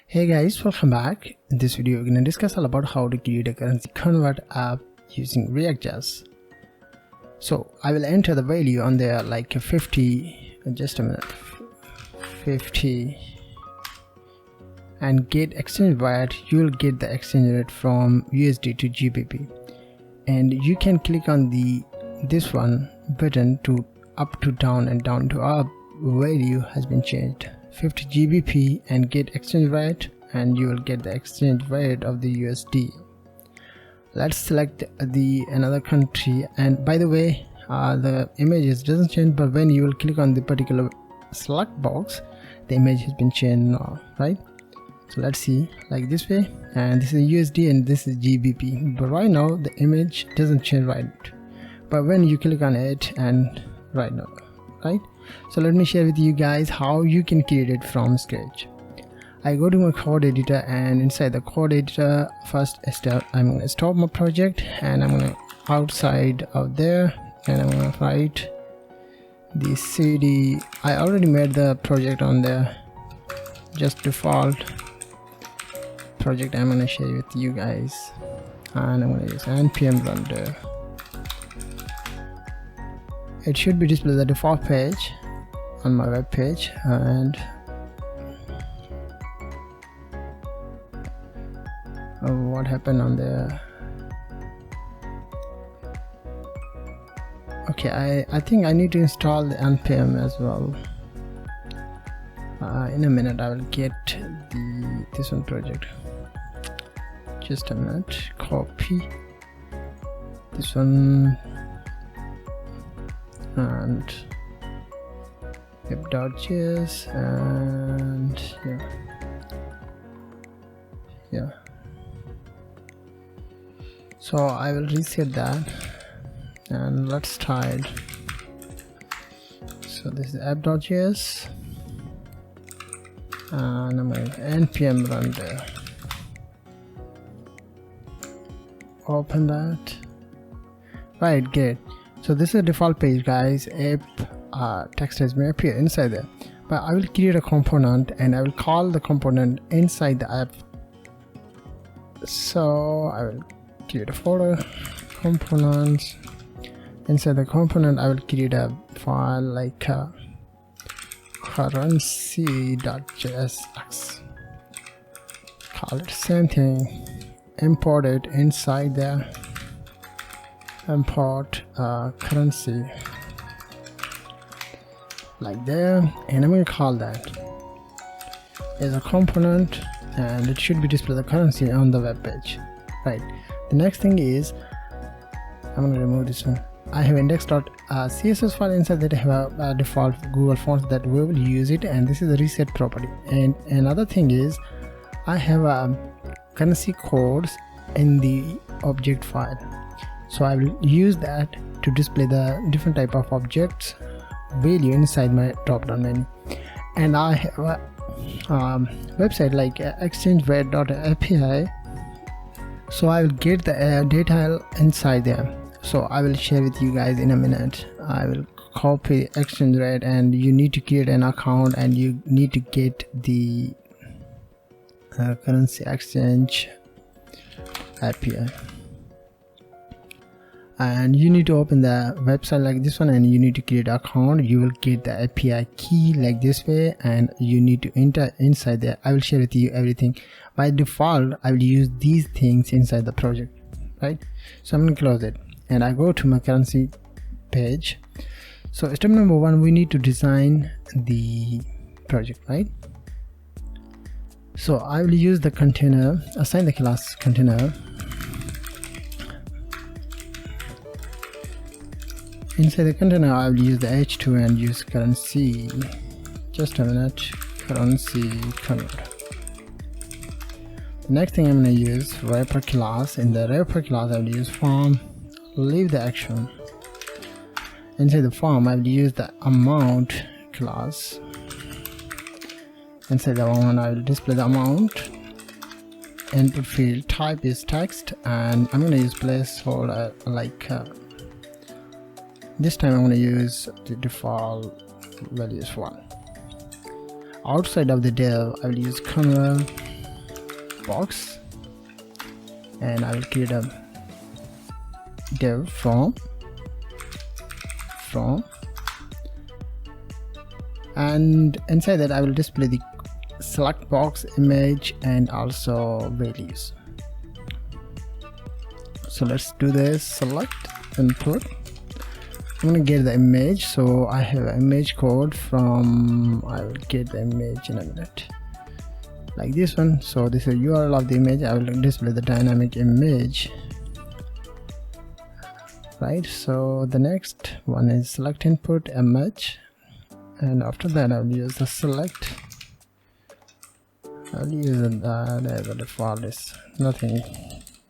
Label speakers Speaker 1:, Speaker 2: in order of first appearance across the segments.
Speaker 1: Hey guys, welcome back. In this video we're going to discuss all about how to create a currency convert app using React.js. So I will enter the value on there like 50, just a minute, 50, and get exchange rate. You will get the exchange rate from USD to GBP, and you can click on this one button to up to down and down to up. Value has been changed 50 GBP and get exchange rate, and you will get the exchange rate of the USD. Let's select another country, and by the way the images doesn't change, but when you will click on the particular select box, the image has been changed now, right? So let's see, like this way, and this is USD and this is GBP, but right now the image doesn't change, right? But when you click on it, and right now, right? So let me share with you guys how you can create it from scratch. I go to my code editor, and inside the code editor, first step, I'm going to stop my project, and I'm going to outside of there, and I'm going to write the cd. I already made the project on there, just default project. I'm going to share with you guys, and I'm going to use npm run there. It should be displayed the default page on my web page, and what happened on there? Okay, I think I need to install the npm as well. In a minute I will get this one project. Just a minute. Copy this one and web.js, and yeah. So I will reset that, and let's try it. So this is app.js, and I'm going to npm run there. Open that. Right, great. So this is a default page, guys. App text has may appear inside there, but I will create a component, and I will call the component inside the app. So I will create a folder, components. Inside the component I will create a file like currency.jsx. Call it same thing, import it inside there, import currency like there, and I'm going to call that as a component, and it should be displayed the currency on the web page, right? The next thing is I'm going to remove this one. I have index.css file. Inside that I have a default Google fonts that we will use it, and this is the reset property. And another thing is I have currency codes in the object file, so I will use that to display the different type of objects value inside my drop down menu. And I have a website like exchangerate.api, so I will get the data inside there. So I will share with you guys in a minute. I will copy exchange rate, and you need to create an account, and you need to get the currency exchange API, and you need to open the website like this one, and you need to create an account. You will get the API key like this way, and you need to enter inside there. I will share with you everything. By default I will use these things inside the project, right? So I'm going to close it, and I go to my currency page. So step number one, we need to design the project, right? So I will use the container, assign the class container. Inside the container I will use the h2 and use currency. Just a minute. Currency convert. The next thing I'm going to use wrapper class. In the wrapper class I will use form. Leave the action. Inside the form I will use the amount class. Inside the one I will display the amount. Input field type is text, and I'm going to use placeholder like this time I'm going to use the default values 1. Outside of the div I will use convert box, and I will create a div from, and inside that I will display the select box image and also values. So let's do this. Select input. I'm gonna get the image, so I have an image code from, I will get the image in a minute, like this one. So this is URL of the image. I will display the dynamic image, right? So the next one is select input image, and after that I will use the select. I'll use that as a default, is nothing,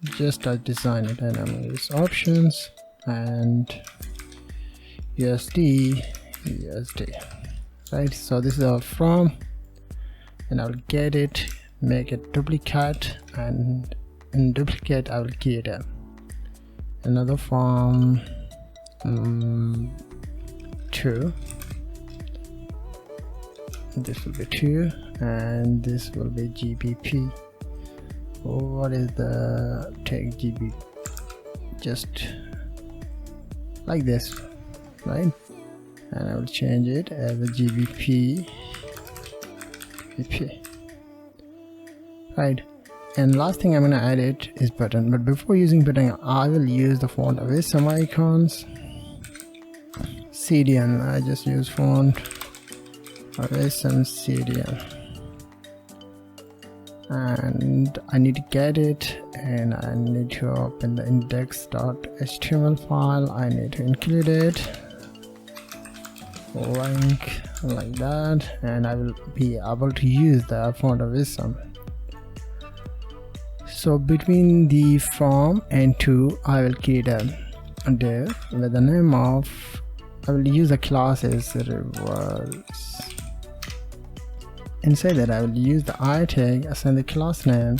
Speaker 1: just I design it, and I'm gonna use options and USD, right? So this is our from, and I'll get it, make it duplicate, and in duplicate I will create another from 2. This will be 2, and this will be GBP. What is the take GB? Just like this, right? And I will change it as a GBP, right? And last thing I'm gonna add it is button, but before using button I will use the font with some icons. CDN, I just use font with some CDN, and I need to get it, and I need to open the index.html file. I need to include it, link like that, and I will be able to use the font of wisdom. So between the from and to, I will create a div with the name of, I will use the class as reverse. Inside that I will use the I tag, assign the class name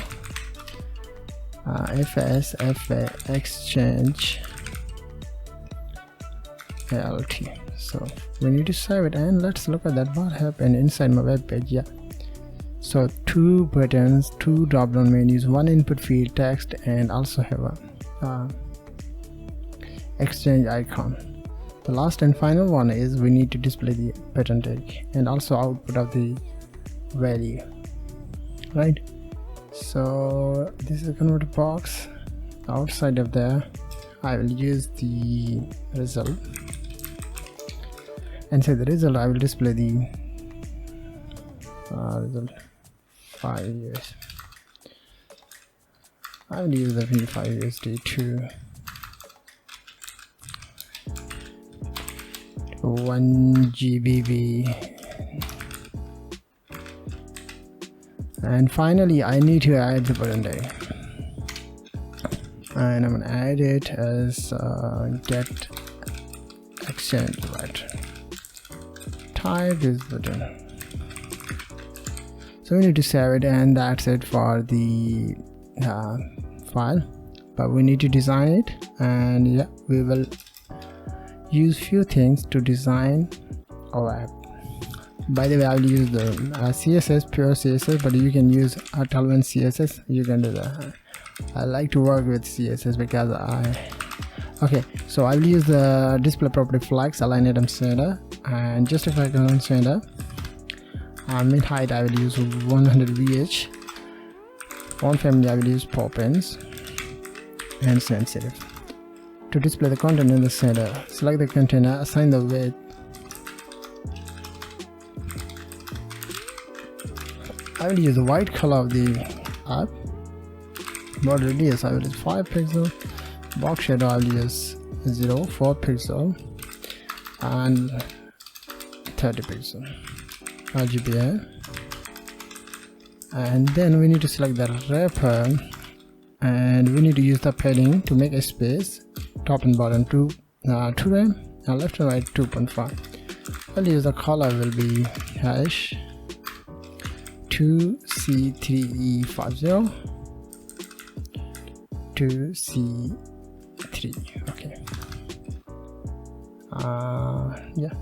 Speaker 1: FSFA exchange LT. So we need to save it, and let's look at that, what happened inside my web page. Yeah, so 2 buttons, 2 drop down menus, 1 input field text, and also have a exchange icon. The last and final one is we need to display the button tag and also output of the value, right? So this is a converter box. Outside of there I will use the result. Inside the result I will display the result 5 years. I will use the V5 USD to 1 GBP. And finally I need to add the button tag, and I'm gonna add it as get exchange, right? Type this button. So we need to save it, and that's it for the file, but we need to design it, and yeah, we will use few things to design our app. By the way, I will use the CSS, pure CSS, but you can use Tailwind CSS. You can do that. I like to work with CSS because okay, so I will use the display property flex, align item center, and justify column center. Mid height I will use 100 VH. Font family I will use Poppins, and sensitive. To display the content in the center, select the container, assign the width. I will use the white color of the app. Border radius I will use 5 pixel. Box shadow I will use 0.4 pixel and 30 pixel. RGBA. And then we need to select the wrapper, and we need to use the padding to make a space. Top and bottom 2 rem, and left and right 2.5. I'll use the color will be hash 2C3E50 2C3. okay, yeah,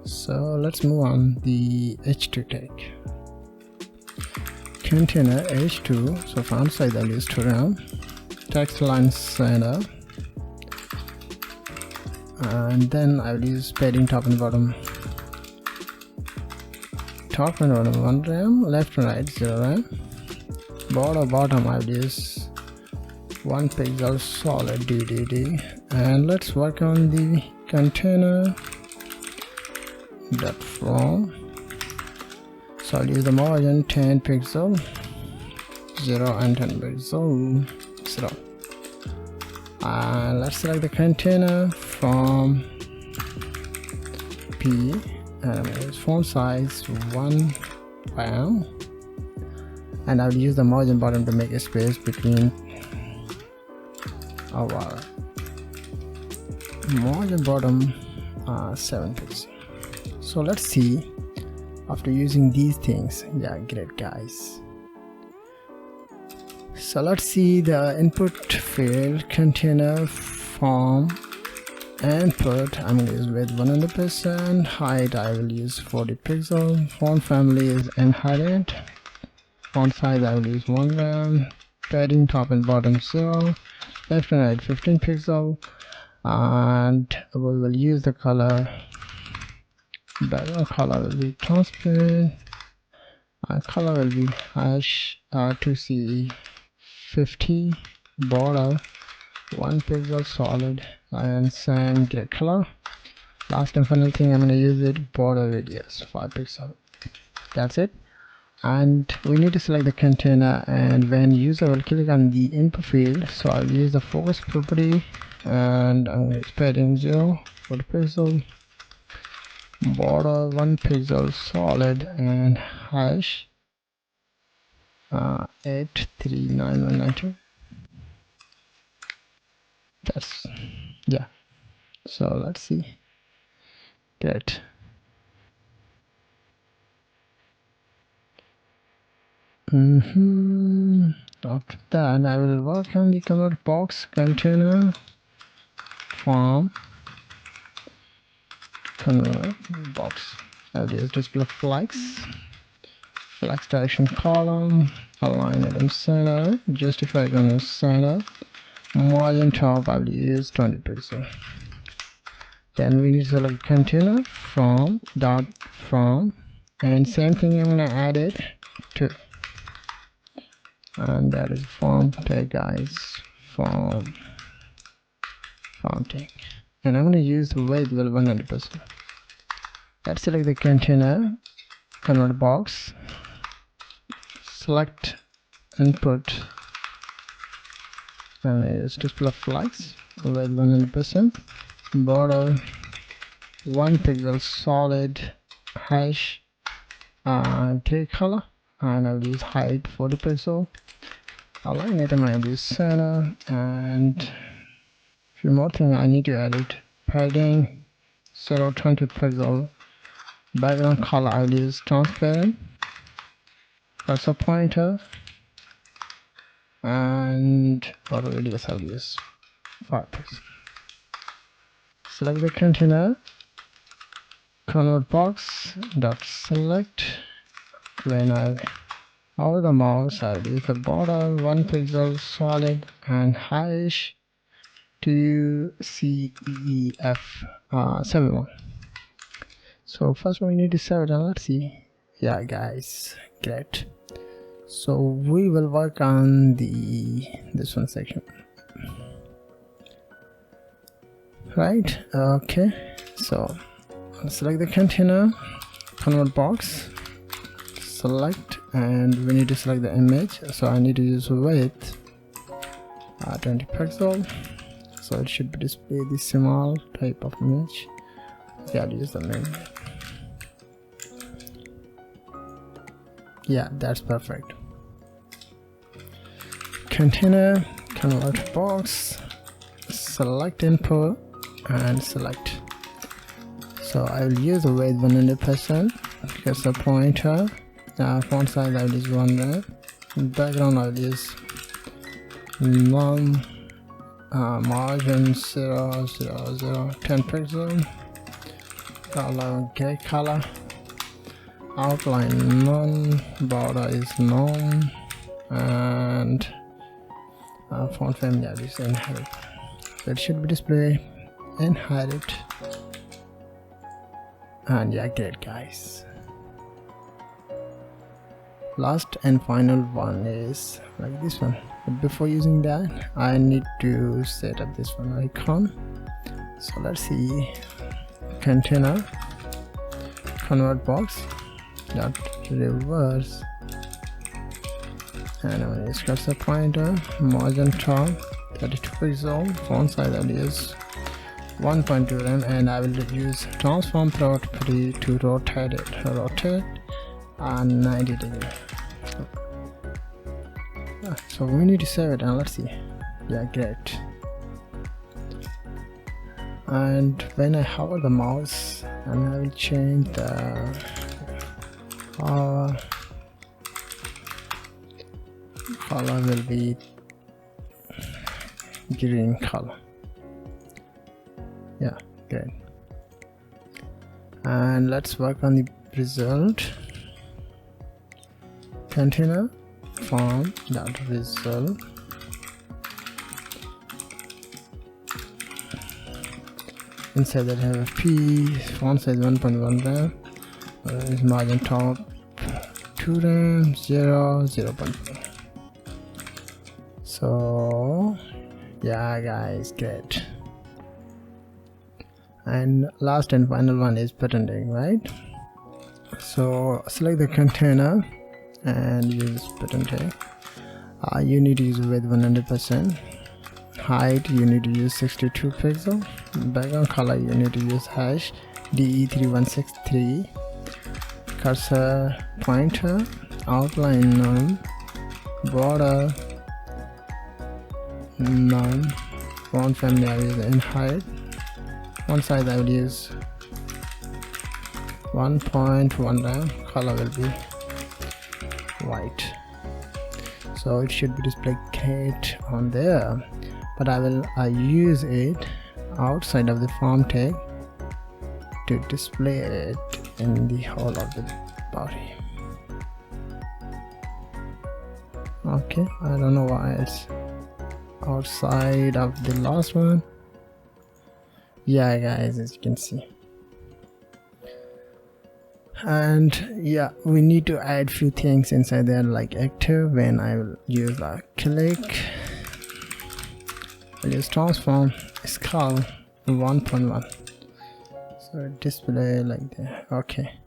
Speaker 1: so let's move on the H2 tag. container h2, so font size I'll use 2 RAM, text line center, and then I'll use padding top and bottom. Top and bottom 1 RAM, left and right 0 RAM. Border bottom I'll use 1 pixel solid DDD, and let's work on the container dot from. So I'll use the margin 10 pixel 0 and 10 pixel 0, and let's select the container from P, and use font size 1 pound, and I'll use the margin bottom to make a space between our margin bottom 7 pixels. So let's see after using these things. Yeah, great guys. So let's see the input field container form input. I'm going to use width 100%, height I will use 40 pixel, font family is inherit, font size I will use 1 gram, padding top and bottom 0, left and right 15 pixel, and we will use the color, background color will be transparent, color will be hash 2C50, border 1 pixel solid, and same gray color. Last and final thing, I'm going to use it, border radius 5 pixel. That's it. And we need to select the container, and when user will click on the input field, so I'll use the focus property, and I'm going to padding 0 for the pixel, border 1 pixel solid, and hash 839192. That's, yeah. So let's see. Great. After that, I will work on the convert box container from convert box. I'll use display flex direction column, align it in center, justify it on the center, margin top I will use 20 pixel. Then we need to select container from dot from, and same thing I'm gonna add it to, and that is form tag guys, form tag, and I'm gonna use the weight will 100%. Let's select the container, convert box, select input, and it's display flex with 100%, border 1 pixel solid, hash gray color, and I'll use height 40 pixel, align it, and I'll use center, and few more things I need to add it, padding 0.20 pixel, background color I'll use transparent, cursor pointer, and border radius I'll use 5 pixels. Select the container, convert box dot select, when I over the mouse I'll use the border 1 pixel solid, and hash 2CEF 71. So first we need to save it, and let's see. Yeah guys, great. So we will work on this one section, right? Okay, so I'll select the container, convert box, select, and we need to select the image, so I need to use width 20 pixel, so it should display the small type of image. Yeah, I'll use the main. Yeah, that's perfect. Container, convert box, select input, and select. So I will use the weight 100%, cursor pointer, font size I will use 1 gram, background I will use 1, margin 0, 0, 0, 10 pixel, color gray color, outline none, border is none, and font family is inherit. So it should be display inherit. And yeah, great guys. Last and final one is like this one, but before using that I need to set up this one icon. So let's see, container convert box dot reverse, and I'm going to use cursor pointer, margin top 32 pixel, font size I'll use 1.2 rem, and I will use transform property to rotate it, rotate 90 degrees. So we need to save it, and let's see. Yeah, great. And when I hover the mouse, and I will change the color will be green color. Yeah, great. And let's work on the result. Container form dot result, inside that have a P, font size 1.1 rem, is margin top 2 rem, 0.1. So yeah guys, great. And last and final one is patenting, right? So select the container and use pattern tag. You need to use width 100%, height you need to use 62 pixel, background color you need to use hash DE3163, cursor pointer, outline none, border none, font family I will use in height, font size I will use 1.1 rem, color will be white. So it should be displayed great on there, but I will use it outside of the form tag to display it in the whole of the body. Okay, I don't know why it's outside of the last one. Yeah guys, as you can see. And yeah, we need to add few things inside there, like active. When I will use a click, I'll use transform scale 1.1, so display like that. Okay,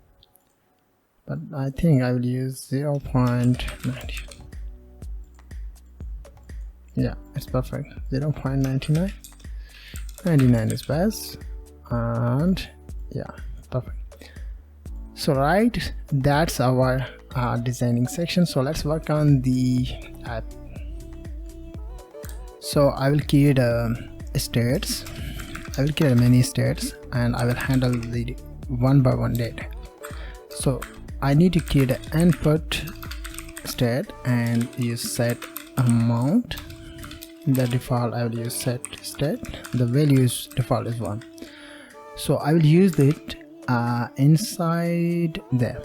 Speaker 1: but I think I will use 0.90. Yeah, it's perfect. 0.99. 99 is best, and yeah, perfect. So right, that's our designing section. So let's work on the app. So I will create states. I will create many states, and I will handle the one by one data. So I need to create an input state and use set amount. The default I will use set state. The value is default is 1. So I will use it inside there,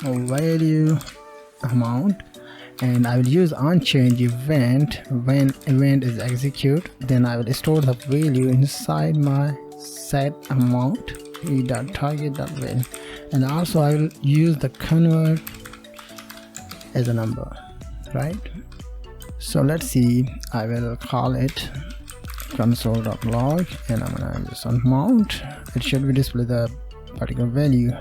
Speaker 1: value amount, and I will use onChange event. When event is executed, then I will store the value inside my set amount e.target.value, and also I will use the convert as a number, right? So let's see, I will call it console.log, and I'm gonna use amount. It should be display the particular value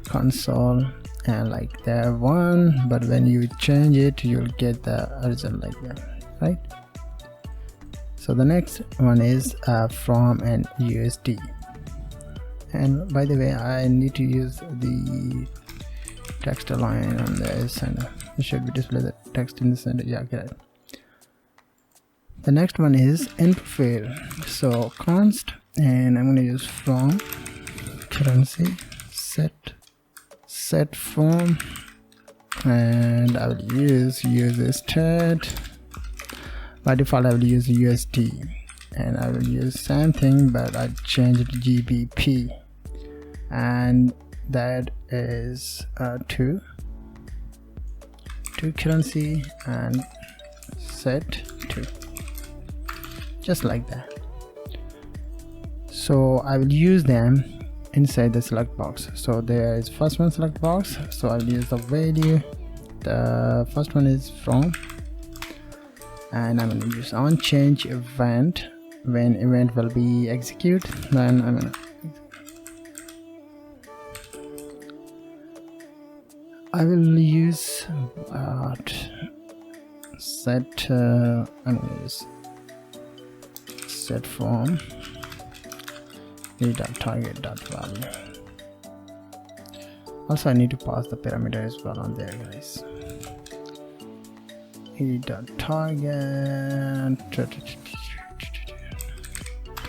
Speaker 1: console, and like there 1, but when you change it you'll get the result like that, right? So the next one is from an USD, and by the way I need to use the text align on the center. It should be display the text in the center. Yeah, get it. The next one is input field. So const, and I'm going to use from currency set from, and I will use stat. By default I will use USD, and I will use same thing, but I change it to GBP. and that is to currency and set to, just like that. So I will use them inside the select box. So there is first one select box, so I'll use the value. The first one is from, and I'm going to use on change event. When event will be execute, then I'm going to I will use set I'm going to use set from target.value. Also I need to pass the parameter as well on there, guys.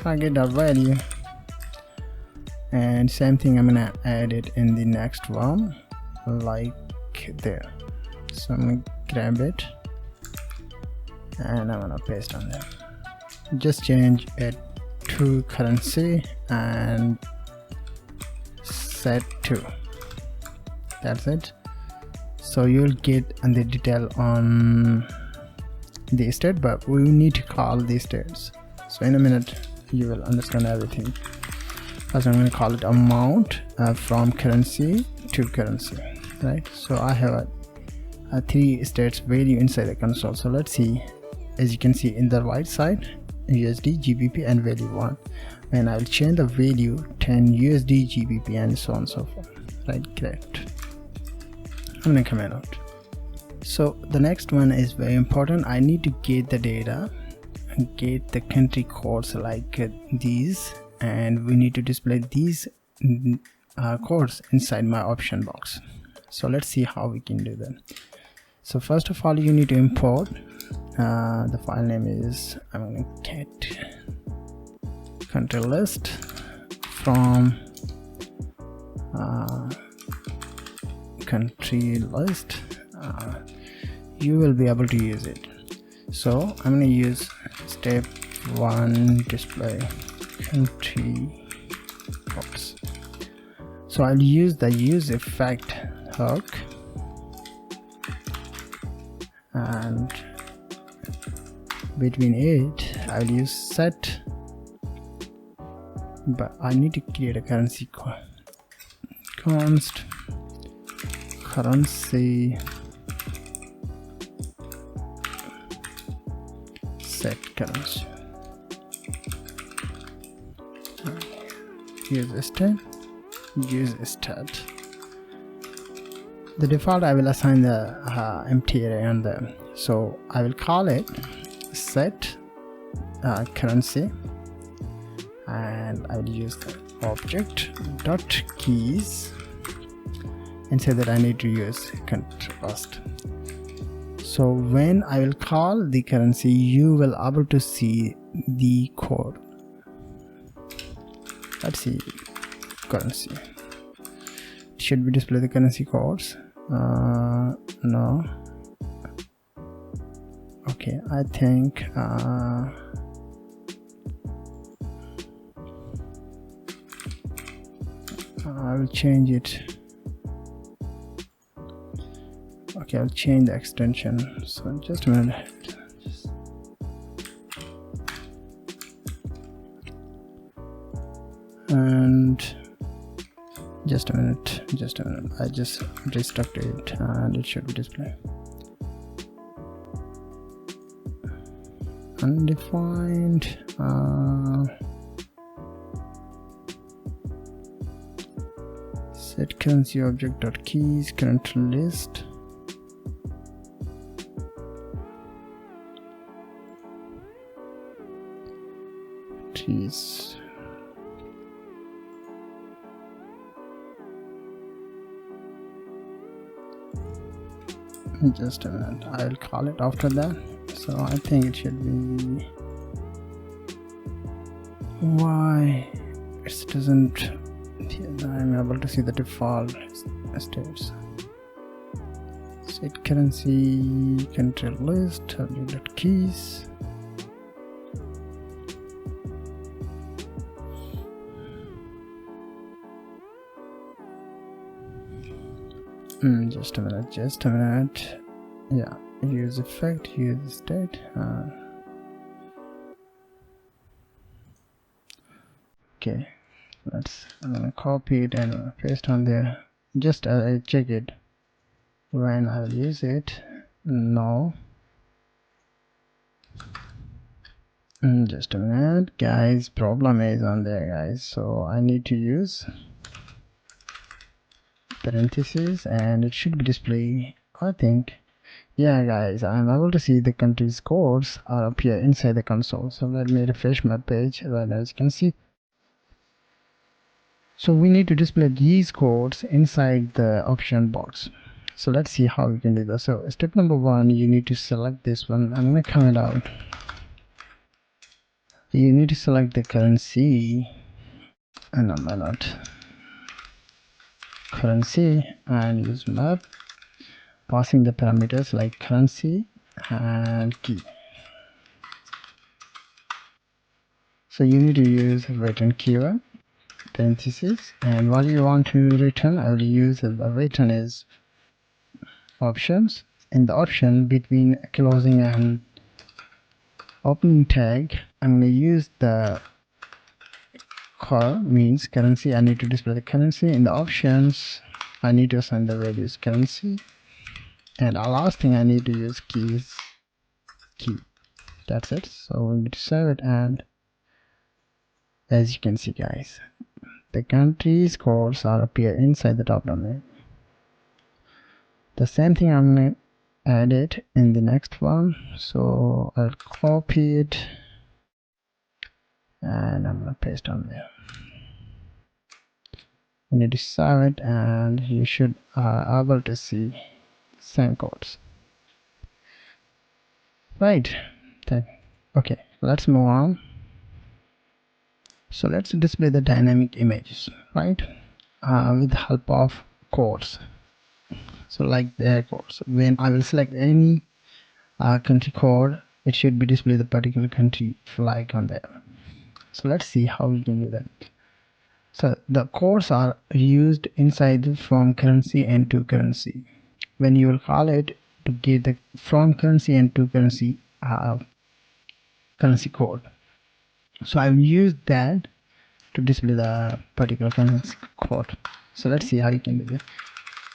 Speaker 1: target.value, and same thing, I'm gonna add it in the next one like there. So I'm gonna grab it and I'm gonna paste on there. Just change it to currency and set to. That's it. So you'll get the detail on the state, but we need to call the states. So in a minute you will understand everything. First I'm going to call it amount from currency to currency, right? So I have a 3 states value inside the console. So let's see. As you can see in the right side, USD, GBP and value 1, and I'll change the value 10 USD, GBP and so on and so forth, right? Correct. I'm gonna comment out. So the next one is very important. I need to get the data and get the country codes like these, and we need to display these codes inside my option box. So let's see how we can do that. So first of all, you need to import the file name is, I'm going to get country list from country list. You will be able to use it. So I'm going to use step 1 display country codes. So I'll use the use effect hook, and between it I'll use set, but I need to create a currency const currency set currency. Use stat. The default I will assign the empty array on them. So I will call it set currency, and I will use the object dot keys and say that I need to use contrast. So when I will call the currency, you will able to see the code. Let's see, currency. Should we display the currency codes? No. Okay, I think I will change it. Okay, I'll change the extension. So just a minute. And just a minute. I just restructured it and it should display. Undefined. Set currency object dot keys current list. Jeez. Just a minute, I'll call it after that. So I think it should be, why it doesn't, I'm able to see the default states. Set currency country list object keys. Just a minute. Yeah, use effect, use state. Okay, I'm gonna copy it and paste on there. Just check it when I'll use it. No. Just a minute, guys. Problem is on there, guys. So I need to use parentheses, and it should be display. I think. Yeah, guys, I'm able to see the country's codes are appear inside the console. So let me refresh my page. Well, as you can see, so we need to display these codes inside the option box. So let's see how we can do that. So step number 1, you need to select this one. I'm gonna comment out. You need to select the currency, and I'm not currency, and use map, passing the parameters like currency and key. So you need to use return keyword, parentheses, and what you want to return, I will use the return is options. In the option between closing and opening tag, I'm going to use the cur means currency. I need to display the currency. In the options, I need to assign the values currency, and the last thing I need to use key. That's it. So we need to save it, and as you can see, guys, the country's codes are appear inside the drop down menu. The same thing I'm gonna add it in the next one. So I'll copy it and I'm gonna paste on there. You need to save it, and you should able to see same codes. Right. Okay, let's move on. So let's display the dynamic images, right? With the help of codes. So like their codes, when I will select any country code, it should be display the particular country flag on there. So let's see how we can do that. So the codes are used inside from currency and to currency. When you will call it to get the from currency and to currency currency code, so I will use that to display the particular currency code. So let's see how you can do that.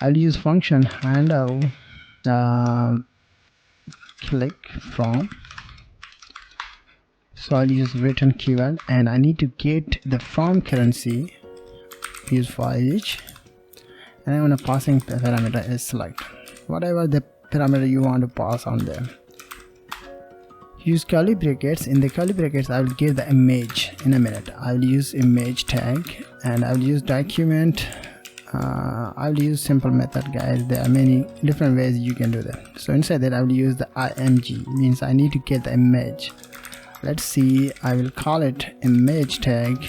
Speaker 1: I'll use function handle click from. So I'll use return keyword, and I need to get the from currency, use for each, and I'm gonna passing parameter is select whatever the parameter you want to pass on there. Use curly brackets. In the curly brackets, I will give the image in a minute. I will use image tag, and I will use document. I will use simple method, guys. There are many different ways you can do that. So inside that, I will use the img, means I need to get the image. Let's see, I will call it image tag,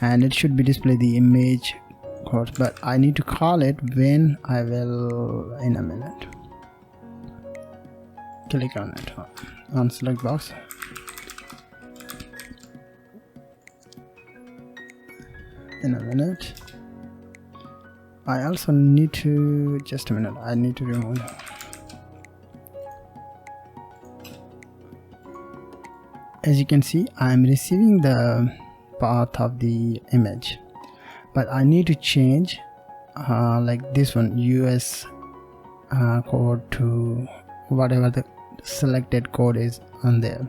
Speaker 1: and it should be display the image code, but I need to call it when I will in a minute. Click on it on select box. In a minute. I also need to just a minute. I need to remove. As you can see, I am receiving the path of the image, but I need to change like this one, US code to whatever the selected code is on there.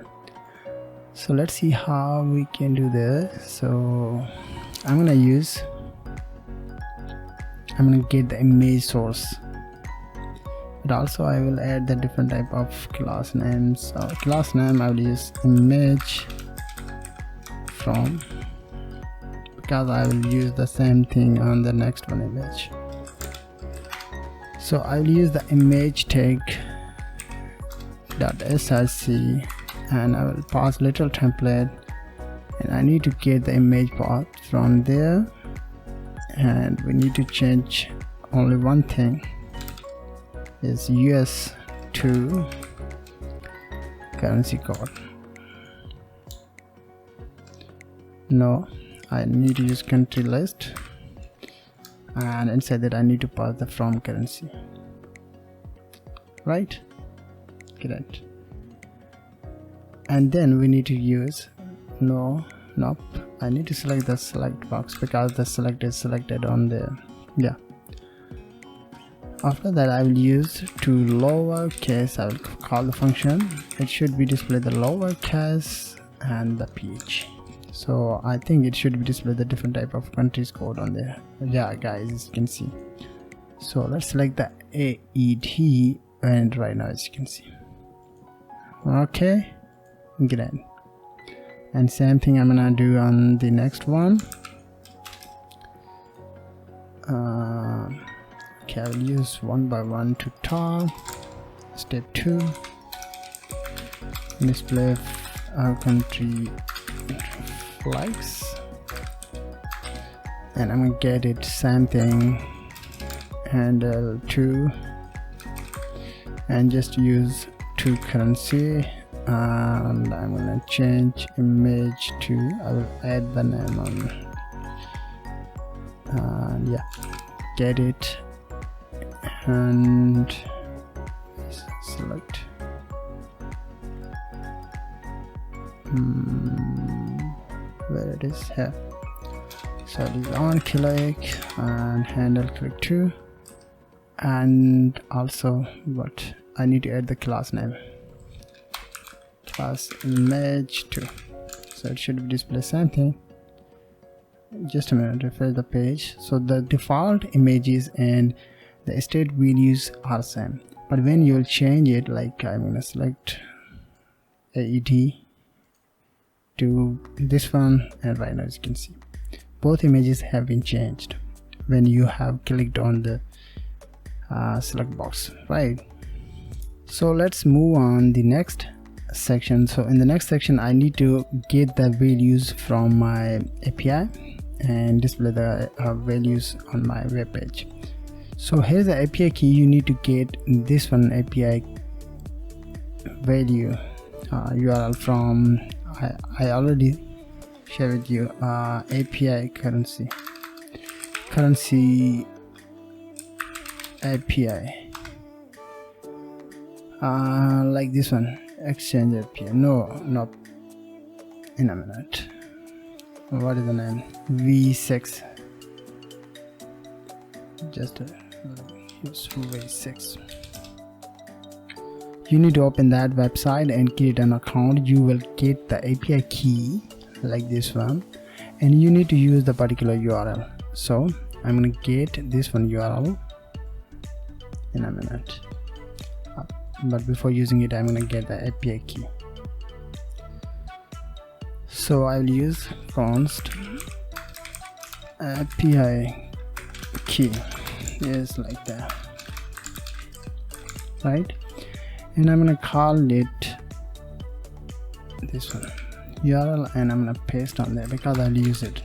Speaker 1: So let's see how we can do this. So I'm gonna get the image source, but also I will add the different type of class names. So class name I will use image from, because I will use the same thing on the next one image. So I will use the image tag .src, and I will pass literal template, and I need to get the image path from there, and we need to change only one thing, is US to currency code. No, I need to use country list, and inside that I need to pass the from currency, right? Great. And then we need to use nope, I need to select the select box because the select is selected on there. Yeah, after that I will use to lowercase. I will call the function. It should be display the lowercase and the ph. So I think it should be display the different type of countries code on there. Yeah guys, as you can see. So let's select the AED, and right now as you can see. Okay, great. And same thing I'm gonna do on the next one. Okay, I will use one by one to top. Step 2, display our country flags, and I'm gonna get it same thing, handle 2, and just use to currency, and I'm gonna change image to, I will add the name on, yeah, get it, and select where it is here. So it is on click and handle click 2, and also what I need to add the class name, class image 2. So it should display something. Just a minute, refresh the page. So the default images and the state values are same, but when you will change it, like I'm gonna select AED to this one, and right now as you can see both images have been changed when you have clicked on the select box, right? So let's move on the next section. So in the next section I need to get the values from my API and display the values on my web page. So here's the API key. You need to get this one API value URL from I already shared with you API currency API, like this one, exchange API. No, in a minute. What is the name? V6. Just use V6. You need to open that website and create an account. You will get the API key like this one, and you need to use the particular URL. So I'm gonna get this one URL in a minute, but before using it I'm gonna get the API key. So I will use const API key, yes, like that, right? And I'm gonna call it this one URL, and I'm gonna paste on there because I'll use it.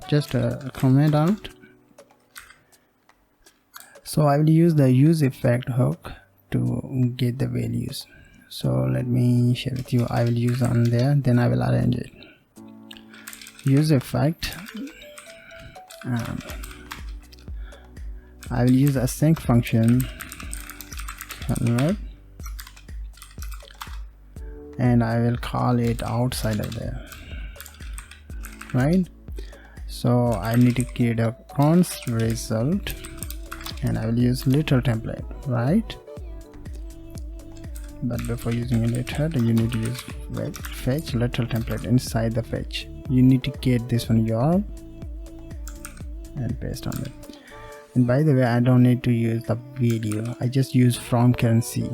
Speaker 1: Just a comment out. So I will use the use effect hook to get the values. So let me share with you. I will use on there, then I will arrange it. Use effect. I will use a sync function, right? And I will call it outside of there, right? So I need to create a const result, and I will use literal template, right? But before using a literal, you need to use fetch literal template. Inside the fetch, you need to get this one URL and paste on it. And by the way, I don't need to use the video, I just use from currency,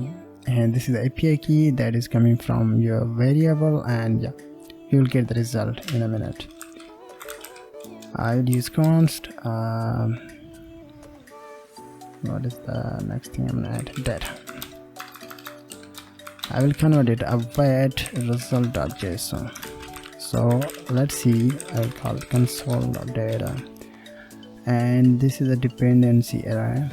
Speaker 1: and this is the API key that is coming from your variable, and yeah, you will get the result in a minute. I will use const what is the next thing I'm gonna add? Data. I will convert it await result.json. So let's see, I will call it console.data, and this is a dependency array.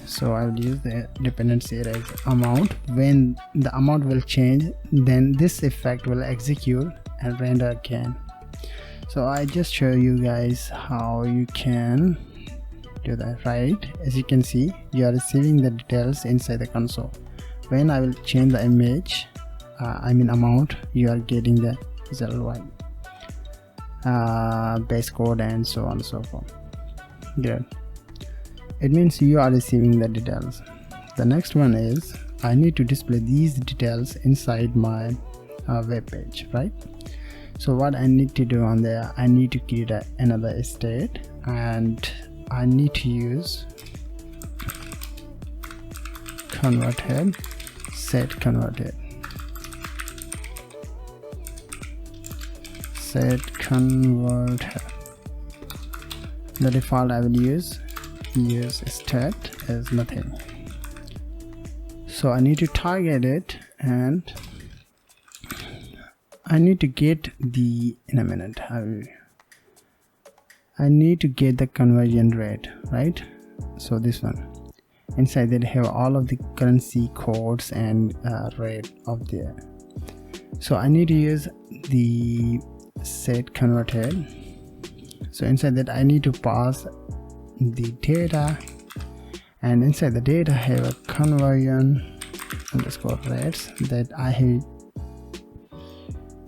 Speaker 1: So I will use the dependency array amount. When the amount will change, then this effect will execute and render again. So I just show you guys how you can do that, right? As you can see, you are receiving the details inside the console. When I will change the image, amount, you are getting the result value, base code, and so on and so forth. Good. It means you are receiving the details. The next one is I need to display these details inside my web page, right? So what I need to do on there, I need to create another state, and I need to use converted, set converted, set converted. The default I will use stat as nothing. So I need to target it, and I need to get the, in a minute, I need to get the conversion rate, right? So this one, inside that have all of the currency codes and rate of there. So I need to use the set converted. So inside that I need to pass the data, and inside the data have a conversion underscore rates that I have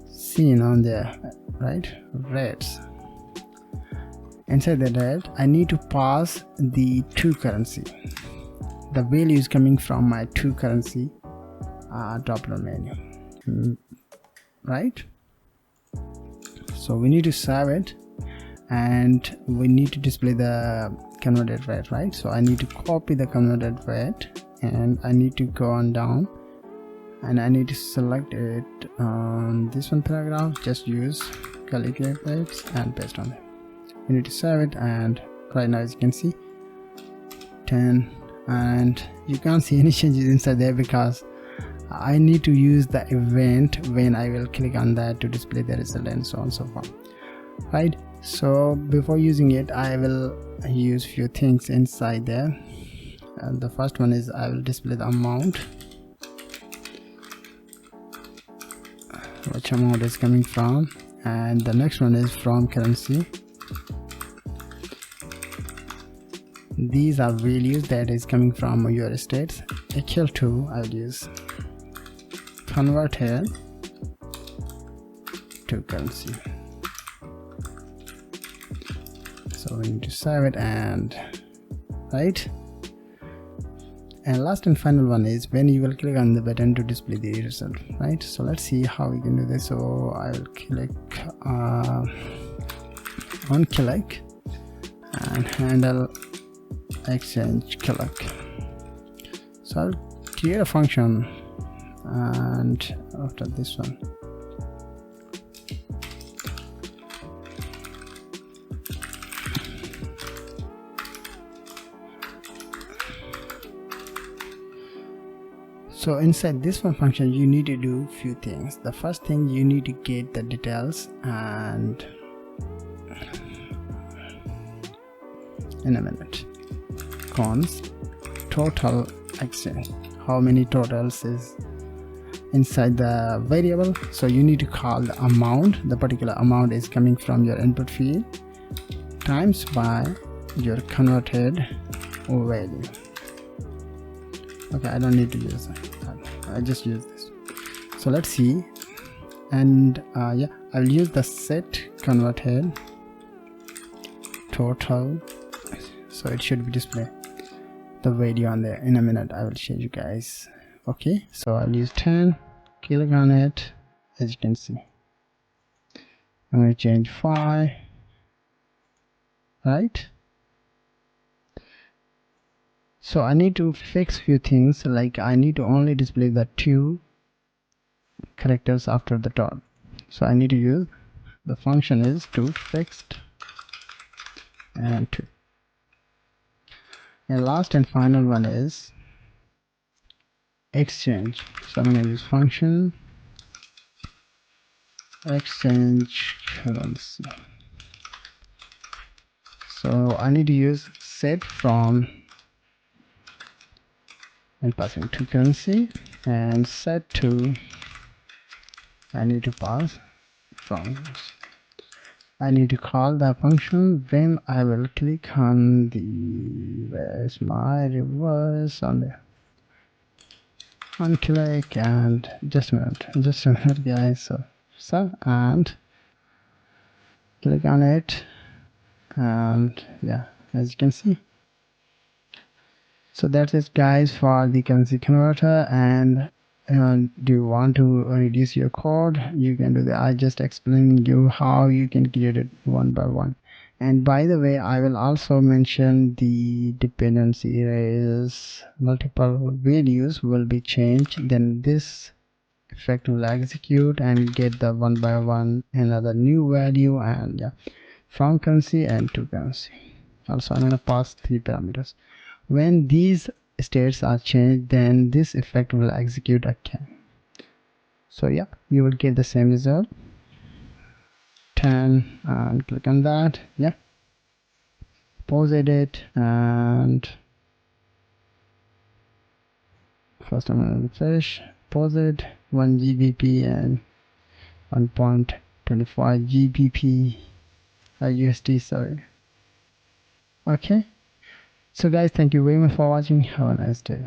Speaker 1: seen on there, right? Rates. Inside the rate I need to pass the to currency. The value is coming from my to currency drop down menu, right? So we need to save it, and we need to display the converted rate, right? So I need to copy the converted rate, and I need to go on down, and I need to select it on this one paragraph, just use calculate rates and paste on it. You need to save it, and right now as you can see 10, and you can't see any changes inside there because I need to use the event when I will click on that to display the result, and so on and so forth, right? So before using it, I will use few things inside there. And the first one is I will display the amount, which amount is coming from, and the next one is from currency. These are values that is coming from your states. Equal to, I will use converted to currency. So we need to save it, and right, and last and final one is when you will click on the button to display the result, right? So let's see how we can do this. So I will click on click and handle exchange click. So I'll create a function, and after this one so inside this one function you need to do few things. The first thing, you need to get the details, and in a minute, const total exchange, how many totals is inside the variable. So you need to call the amount, the particular amount is coming from your input field, times by your converted value. Okay, I don't need to use that, I just use this. So let's see, and yeah, I'll use the set converted total, so it should be display the value on there. In a minute I will show you guys. Okay, so I'll use 10, click on it. As you can see, I'm going to change 5, right? So I need to fix few things, like I need to only display the 2 characters after the dot. So I need to use the function is to fixed and 2. And last and final one is exchange. So I'm going to use function exchange currency. So I need to use set from and passing to currency, and set to I need to pass from. I need to call the function. When I will click on the, where's my reverse, on the on click, and just a minute guys. So and click on it, and yeah, as you can see. So that's it guys for the currency converter. And do you want to reduce your code, you can do that. I just explained you how you can create it one by one. And by the way, I will also mention the dependency is multiple values will be changed, then this effect will execute and get the one by one another new value, and yeah, from currency and to currency. Also I'm going to pass 3 parameters. When these states are changed, then this effect will execute again. So yeah, you will get the same result. 10 and click on that. Yeah, pause it, and first I'm gonna refresh, pause it, 1 GBP and 1.25 GBP USD, sorry. Okay, so guys, thank you very much for watching. Have a nice day.